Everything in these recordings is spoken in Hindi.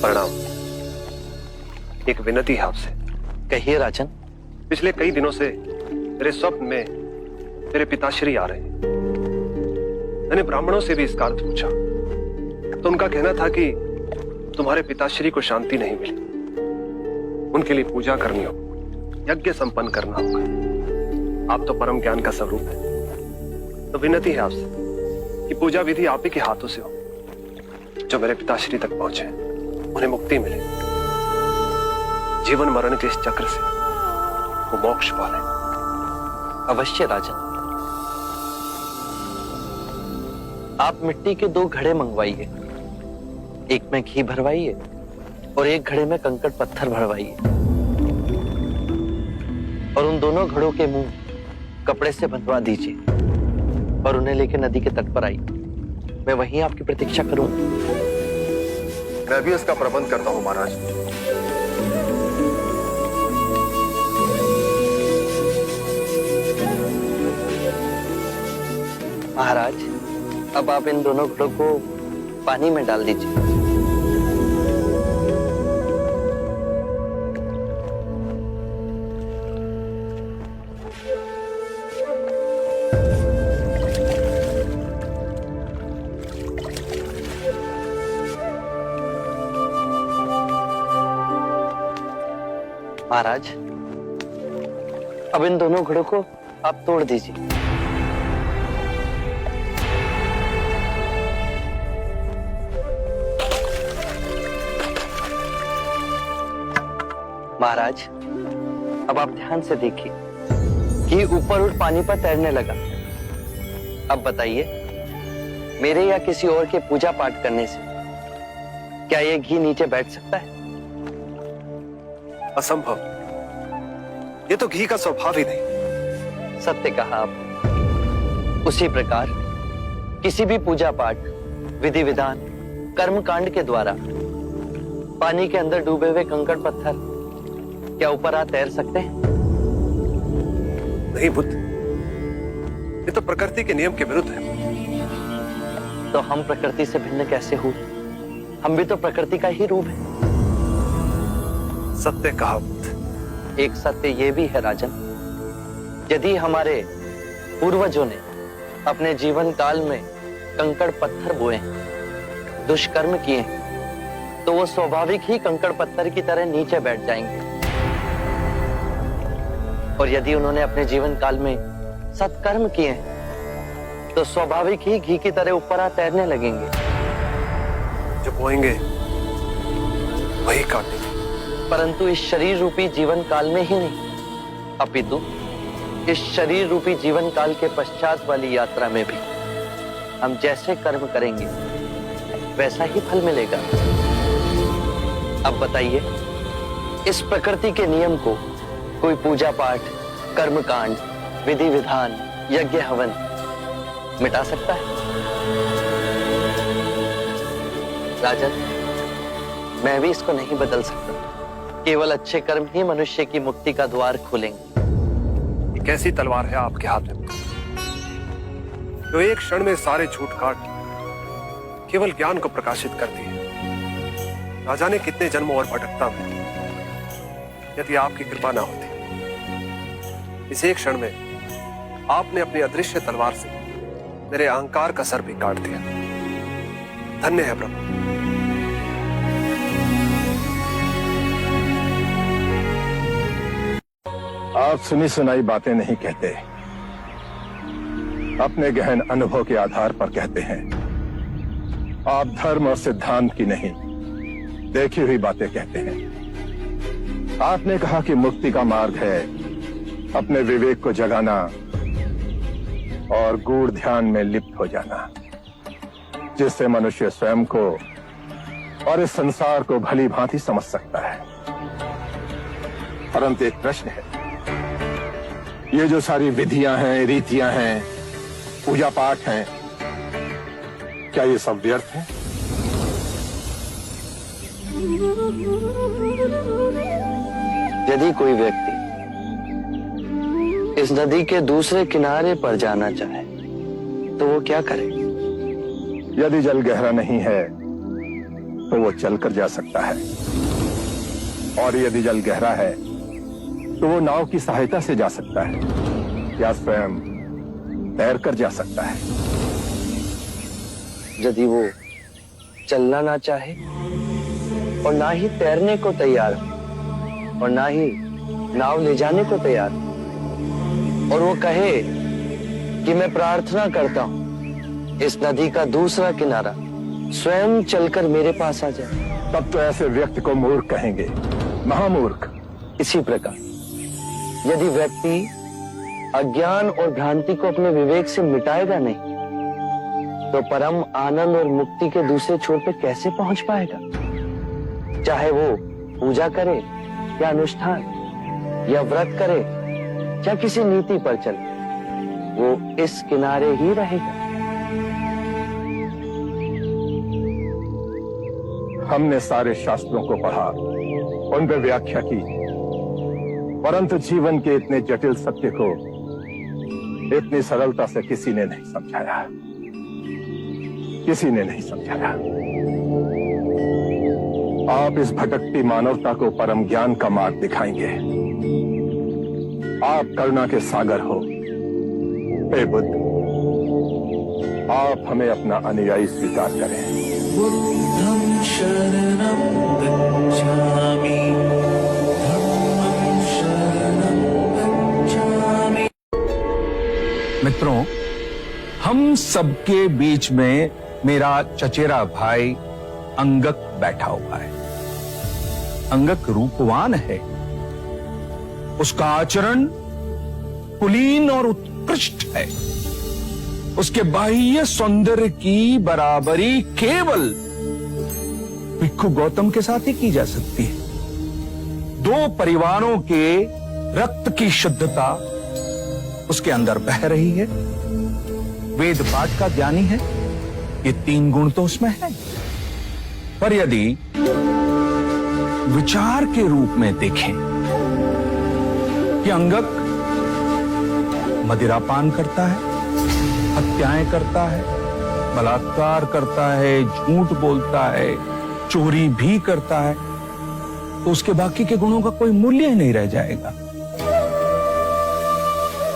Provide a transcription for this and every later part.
प्रणाम। एक विनती है आपसे। कहिए राजन। पिछले कई दिनों से मेरे स्वप्न में मेरे पिताश्री आ रहे हैं। मैंने ब्राह्मणों से भी इसका अर्थ पूछा तो उनका कहना था कि तुम्हारे पिताश्री को शांति नहीं मिली, उनके लिए पूजा करनी हो, यज्ञ संपन्न करना होगा। आप तो परम ज्ञान का स्वरूप है, तो विनती है आपसे कि पूजा विधि आप ही के हाथों से हो, जो मेरे पिताश्री तक पहुंचे, उन्हें मुक्ति मिले, जीवन मरण के इस चक्र से वो मोक्ष पाले। अवश्य राजन। आप मिट्टी के 2 घड़े मंगवाइए, एक में घी भरवाइए और एक घड़े में कंकड़ पत्थर भरवाइए, और उन दोनों घड़ों के मुंह कपड़े से बंधवा दीजिए और उन्हें लेकर नदी के तट पर आइए। मैं वहीं आपकी प्रतीक्षा करूंगा। मैं भी इसका प्रबंध करता हूं महाराज। महाराज, अब आप इन दोनों घड़ों को पानी में डाल दीजिए। महाराज, अब इन दोनों घड़ों को आप तोड़ दीजिए। महाराज, अब आप ध्यान से देखिए कि ऊपर उठ पानी पर तैरने लगा। अब बताइए, मेरे या किसी और के पूजा पाठ करने से क्या ये घी नीचे बैठ सकता है? असंभव। ये तो घी का स्वभाव ही नहीं। सत्य कहा आपने। उसी प्रकार किसी भी पूजा पाठ, विधि विधान, कर्म कांड के द्वारा पानी के अंदर डूबे हुए कंकड़ पत्थर क्या ऊपर आ तैर सकते हैं? नहीं बुद्ध, ये तो प्रकृति के नियम के विरुद्ध है। तो हम प्रकृति से भिन्न कैसे हुए? हम भी तो प्रकृति का ही रूप है। सत्य कहा बुद्ध। एक सत्य ये भी है राजन, यदि हमारे पूर्वजों ने अपने जीवन काल में कंकड़ पत्थर बोए, दुष्कर्म किए, तो वो स्वाभाविक ही कंकड़ पत्थर की तरह नीचे बैठ जाएंगे। और यदि उन्होंने अपने जीवन काल में सत्कर्म किए तो स्वाभाविक ही घी की तरह ऊपर आ तैरने लगेंगे। जो बोएंगे वही काटेंगे। परंतु इस शरीर रूपी जीवन काल में ही नहीं, अपितु इस शरीर रूपी जीवन काल के पश्चात वाली यात्रा में भी हम जैसे कर्म करेंगे वैसा ही फल मिलेगा। अब बताइए, इस प्रकृति के नियम को कोई पूजा पाठ, कर्म कांड, विधि विधान, यज्ञ हवन मिटा सकता है? राजन, मैं भी इसको नहीं बदल सकता। केवल अच्छे कर्म ही मनुष्य की मुक्ति का द्वार खोलेंगे। ये कैसी तलवार है आपके हाथ में, जो एक क्षण में सारे झूठ काट केवल ज्ञान को प्रकाशित करती है। ना जाने कितने जन्मों और भटकता में यदि आपकी कृपा ना होती, इस एक क्षण में आपने अपनी अदृश्य तलवार से मेरे अहंकार का सर भी काट दिया। धन्य है प्रभु। आप सुनी सुनाई बातें नहीं कहते, अपने गहन अनुभव के आधार पर कहते हैं। आप धर्म और सिद्धांत की नहीं, देखी हुई बातें कहते हैं। आपने कहा कि मुक्ति का मार्ग है अपने विवेक को जगाना और गूढ़ ध्यान में लिप्त हो जाना, जिससे मनुष्य स्वयं को और इस संसार को भली भांति समझ सकता है। परंतु एक प्रश्न है, ये जो सारी विधियां हैं, रीतियां हैं, पूजा पाठ हैं, क्या ये सब व्यर्थ है? यदि कोई व्यक्ति इस नदी के दूसरे किनारे पर जाना चाहे तो वो क्या करे? यदि जल गहरा नहीं है तो वो चलकर जा सकता है, और यदि जल गहरा है तो वो नाव की सहायता से जा सकता है या स्वयं तैरकर जा सकता है। यदि वो चलना ना चाहे और ना ही तैरने को तैयार हो और ना ही नाव ले जाने को तैयार हो, और वो कहे कि मैं प्रार्थना करता हूं इस नदी का दूसरा किनारा स्वयं चलकर मेरे पास आ जाए, तब तो ऐसे व्यक्ति को मूर्ख कहेंगे, महामूर्ख। इसी प्रकार यदि व्यक्ति अज्ञान और भ्रांति को अपने विवेक से मिटाएगा नहीं, तो परम आनंद और मुक्ति के दूसरे छोर पे कैसे पहुंच पाएगा? चाहे वो पूजा करे या अनुष्ठान या व्रत करे या किसी नीति पर चले, वो इस किनारे ही रहेगा। हमने सारे शास्त्रों को पढ़ा, उन पर व्याख्या की, परंतु जीवन के इतने जटिल सत्य को इतनी सरलता से किसी ने नहीं समझाया, किसी ने नहीं समझाया। आप इस भटकती मानवता को परम ज्ञान का मार्ग दिखाएंगे। आप करुणा के सागर हो। हे बुद्ध, आप हमें अपना अनुयायी स्वीकार करें। बुद्धं शरणं गच्छामि, धम्मं शरणं गच्छामि। मित्रों, हम सबके बीच में मेरा चचेरा भाई अंगक बैठा हुआ है। अंगक रूपवान है, उसका आचरण कुलीन और उत्कृष्ट है। उसके बाह्य सौंदर्य की बराबरी केवल भिक्षु गौतम के साथ ही की जा सकती है। दो परिवारों के रक्त की शुद्धता उसके अंदर बह रही है। वेद पाठ का ज्ञानी है, ये तीन गुण तो उसमें है। पर यदि विचार के रूप में देखें कि अंगक मदिरापान करता है, हत्याएं करता है, बलात्कार करता है, झूठ बोलता है, चोरी भी करता है, तो उसके बाकी के गुणों का कोई मूल्य ही नहीं रह जाएगा।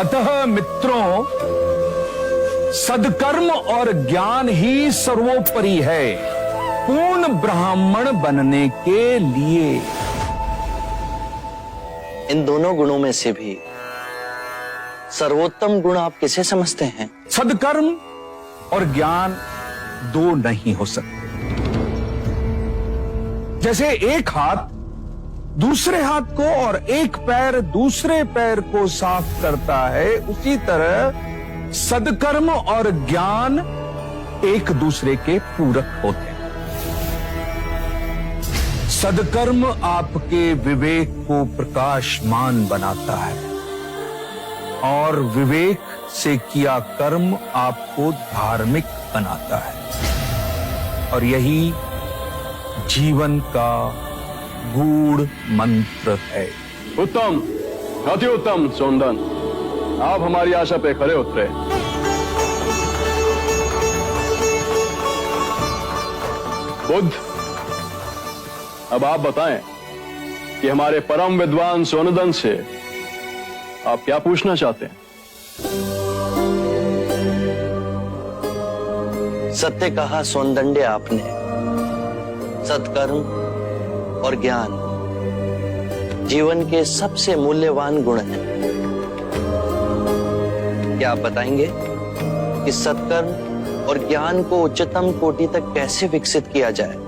अतः मित्रों, सदकर्म और ज्ञान ही सर्वोपरि है पूर्ण ब्राह्मण बनने के लिए। इन दोनों गुणों में से भी सर्वोत्तम गुण आप किसे समझते हैं? सदकर्म और ज्ञान दो नहीं हो सकते। जैसे एक हाथ दूसरे हाथ को और एक पैर दूसरे पैर को साफ करता है, उसी तरह सदकर्म और ज्ञान एक दूसरे के पूरक होते हैं। सदकर्म आपके विवेक को प्रकाशमान बनाता है और विवेक से किया कर्म आपको धार्मिक बनाता है, और यही जीवन का गूढ़ मंत्र है। उत्तम, अति उत्तम सोनदन, आप हमारी आशा पे खरे उतरे। बुद्ध, अब आप बताएं कि हमारे परम विद्वान सोनदन से आप क्या पूछना चाहते हैं? सत्य कहा सोनदंडे आपने। सत्कर्म और ज्ञान जीवन के सबसे मूल्यवान गुण हैं। क्या आप बताएंगे कि सत्कर्म और ज्ञान को उच्चतम कोटि तक कैसे विकसित किया जाए?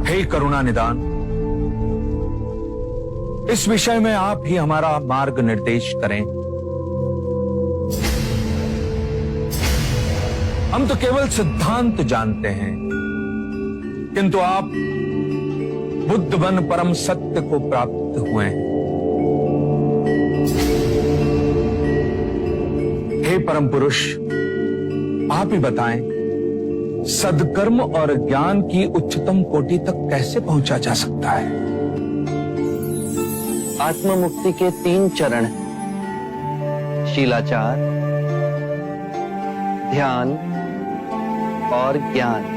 हे करुणा निदान, इस विषय में आप ही हमारा मार्ग निर्देश करें। हम तो केवल सिद्धांत जानते हैं, किंतु आप बुद्ध बन परम सत्य को प्राप्त हुए हैं। हे परम पुरुष, आप ही बताएं, सदकर्म और ज्ञान की उच्चतम कोटि तक कैसे पहुंचा जा सकता है? आत्म मुक्ति के 3 चरण हैं, शीलाचार, ध्यान और ज्ञान।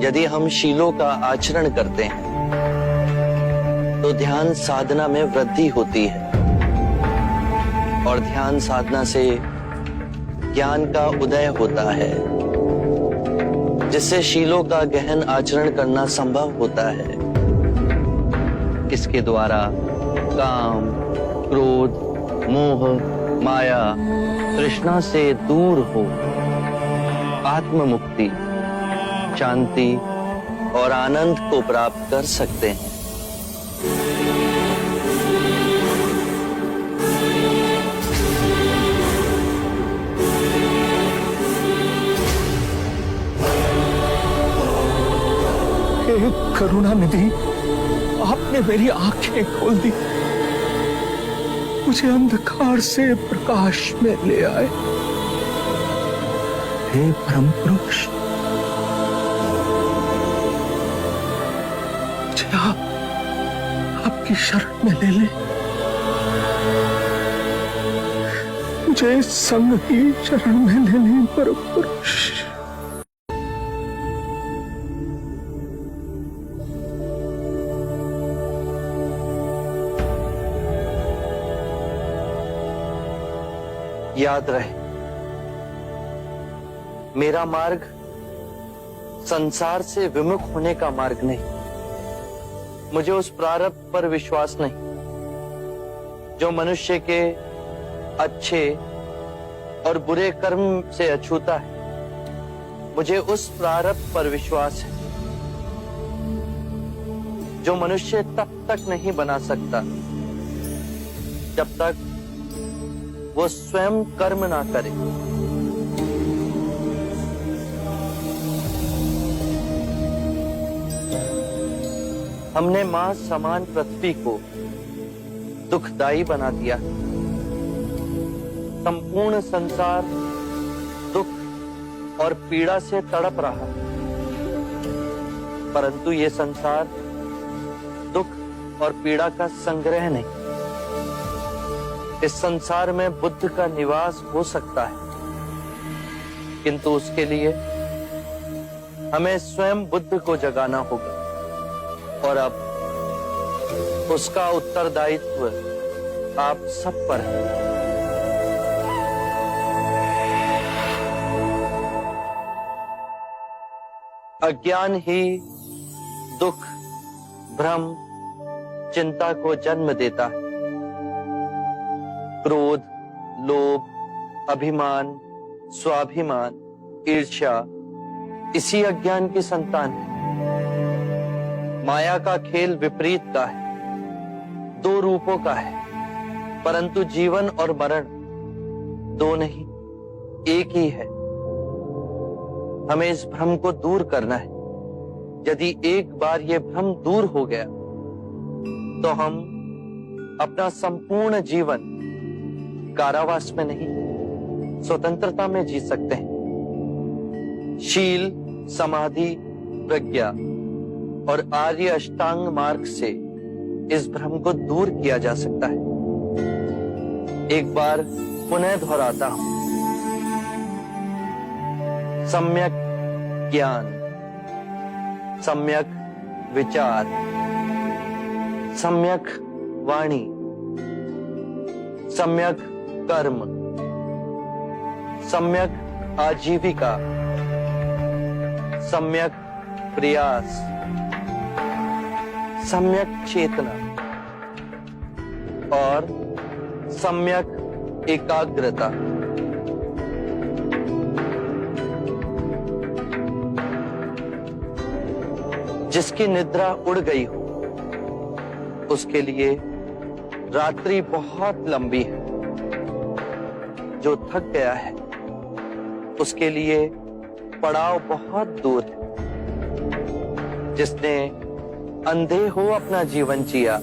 यदि हम शीलों का आचरण करते हैं तो ध्यान साधना में वृद्धि होती है और ध्यान साधना से ज्ञान का उदय होता है, जिससे शीलों का गहन आचरण करना संभव होता है। इसके द्वारा काम, क्रोध, मोह, माया, तृष्णा से दूर हो आत्म मुक्ति, शांति और आनंद को प्राप्त कर सकते हैं। हे करुणा निधि, आपने मेरी आंखें खोल दी, मुझे अंधकार से प्रकाश में ले आए। हे परम पुरुष, मुझे आपकी शरण में ले ले, मुझे संग ही शरण में ले ले परम पुरुष। याद रहे, मेरा मार्ग संसार से विमुख होने का मार्ग नहीं। मुझे उस प्रारब्ध पर विश्वास नहीं जो मनुष्य के अच्छे और बुरे कर्म से अछूता है। मुझे उस प्रारब्ध पर विश्वास है जो मनुष्य तब तक नहीं बना सकता जब तक वो स्वयं कर्म ना करे। हमने मां समान पृथ्वी को दुखदाई बना दिया। संपूर्ण संसार दुख और पीड़ा से तड़प रहा, परंतु ये संसार दुख और पीड़ा का संग्रह नहीं। इस संसार में बुद्ध का निवास हो सकता है, किंतु उसके लिए हमें स्वयं बुद्ध को जगाना होगा और अब उसका उत्तरदायित्व आप सब पर है। अज्ञान ही दुख, भ्रम, चिंता को जन्म देता है। क्रोध, लोभ, अभिमान, स्वाभिमान, ईर्ष्या इसी अज्ञान की संतान है। माया का खेल विपरीत का है, 2 रूपों का है, परंतु जीवन और मरण 2 नहीं, एक ही है। हमें इस भ्रम को दूर करना है। यदि एक बार ये भ्रम दूर हो गया तो हम अपना संपूर्ण जीवन कारावास में नहीं, स्वतंत्रता में जी सकते हैं। शील, समाधि, प्रज्ञा और आर्य अष्टांग मार्ग से इस भ्रम को दूर किया जा सकता है। एक बार पुनः दोहराता हूं, सम्यक ज्ञान, सम्यक विचार, सम्यक वाणी, सम्यक कर्म, सम्यक आजीविका, सम्यक प्रयास, सम्यक चेतना और सम्यक एकाग्रता। जिसकी निद्रा उड़ गई हो उसके लिए रात्रि बहुत लंबी है। जो थक गया है उसके लिए पड़ाव बहुत दूर है। जिसने अंधे हो अपना जीवन जिया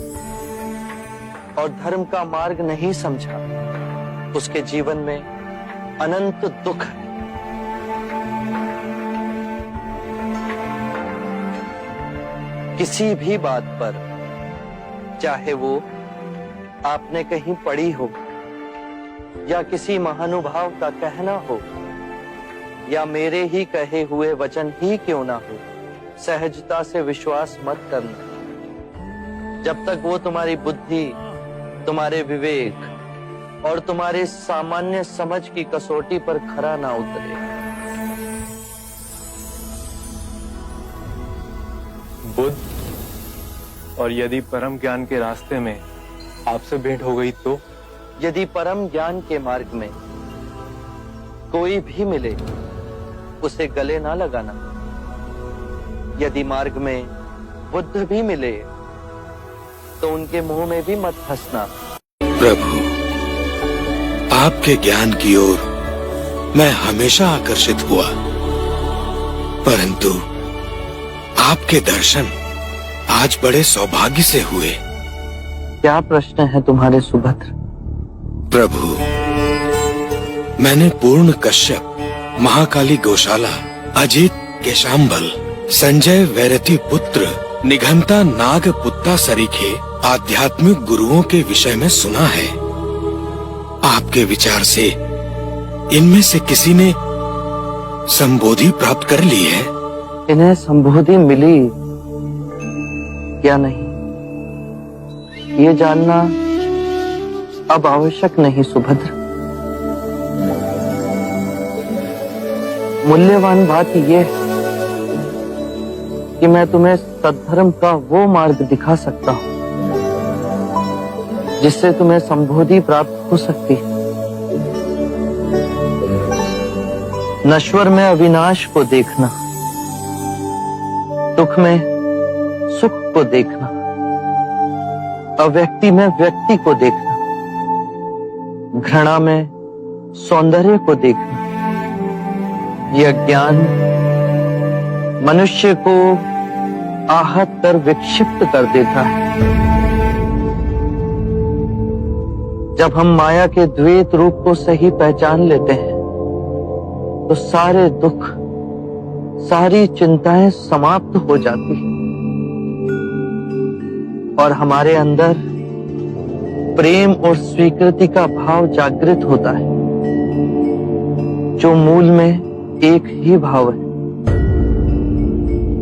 और धर्म का मार्ग नहीं समझा, उसके जीवन में अनंत दुख है। किसी भी बात पर, चाहे वो आपने कहीं पढ़ी हो या किसी महानुभाव का कहना हो या मेरे ही कहे हुए वचन ही क्यों ना हो, सहजता से विश्वास मत करना जब तक वो तुम्हारी बुद्धि, तुम्हारे विवेक और तुम्हारे सामान्य समझ की कसौटी पर खरा ना उतरे। बुद्ध, और यदि परम ज्ञान के रास्ते में आपसे भेंट हो गई तो? यदि परम ज्ञान के मार्ग में कोई भी मिले उसे गले ना लगाना। यदि मार्ग में बुद्ध भी मिले तो उनके मुंह में भी मत हंसना। प्रभु, आपके ज्ञान की ओर मैं हमेशा आकर्षित हुआ, परंतु आपके दर्शन आज बड़े सौभाग्य से हुए। क्या प्रश्न है तुम्हारे सुभद्र? प्रभु, मैंने पूर्ण कश्यप, महाकाली गौशाला, अजीत केशांबल, संजय वैरती पुत्र, निघंता नाग पुत्ता सरीखे आध्यात्मिक गुरुओं के विषय में सुना है। आपके विचार से इनमें से किसी ने संबोधि प्राप्त कर ली है? इन्हें संबोधि मिली या नहीं, ये जानना अब आवश्यक नहीं सुभद्र। मूल्यवान बात यह है कि मैं तुम्हें सद्धर्म का वो मार्ग दिखा सकता हूं जिससे तुम्हें संबोधि प्राप्त हो सकती है। नश्वर में अविनाश को देखना, दुख में सुख को देखना, अव्यक्ति में व्यक्ति को देखना, घृणा में सौंदर्य को देखना, यह ज्ञान मनुष्य को आहत कर विक्षिप्त कर देता है। जब हम माया के द्वैत रूप को सही पहचान लेते हैं तो सारे दुख, सारी चिंताएं समाप्त हो जाती हैं और हमारे अंदर प्रेम और स्वीकृति का भाव जागृत होता है, जो मूल में एक ही भाव है।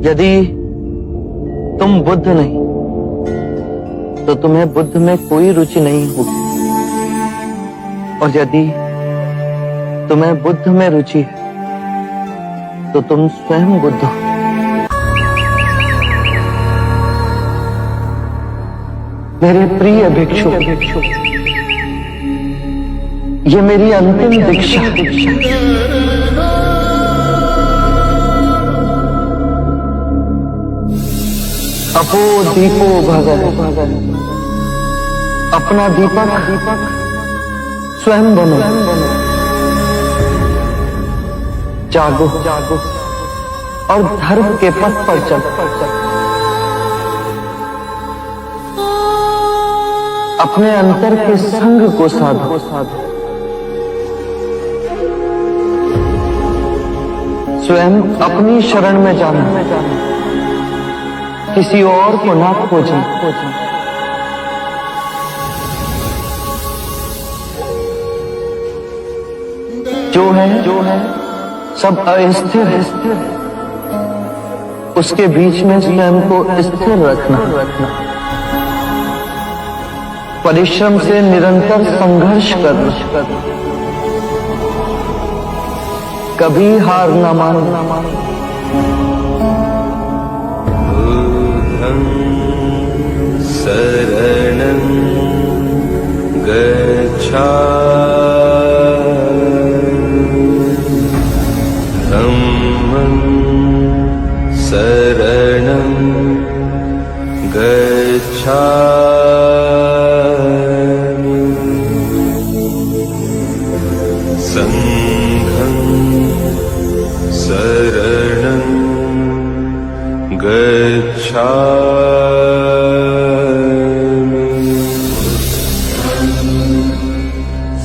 यदि तुम बुद्ध नहीं तो तुम्हें बुद्ध में कोई रुचि नहीं होगी, और यदि तुम्हें बुद्ध में रुचि है तो तुम स्वयं बुद्ध हो। मेरे प्रिय भिक्षु, ये मेरी अंतिम दीक्षा। अपो दीपो भगत, अपना दीपक स्वयं बनो। जागो और धर्म के पथ पर चलो। अपने अंतर के संग को साधो। स्वयं अपनी शरण में जाना, किसी और को ना खोजना। जो है सब अस्थिर है, उसके बीच में स्वयं को स्थिर रखना। परिश्रम से निरंतर संघर्ष करना, कभी हार न मानना। बुद्धं शरणं गच्छामि, धम्मं शरणं गच्छामि, संघं शरणं गच्छामि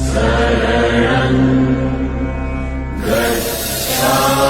शरणं गच्छामि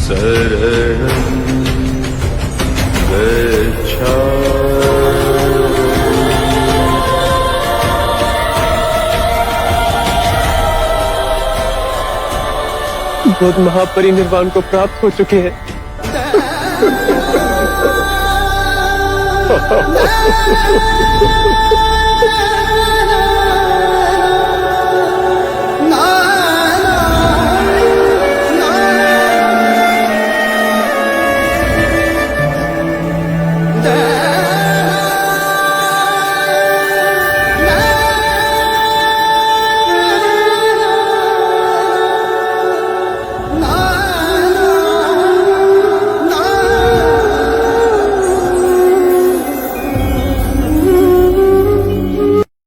शरणं गच्छामि। बुद्ध महापरिनिर्वाण को प्राप्त हो चुके हैं।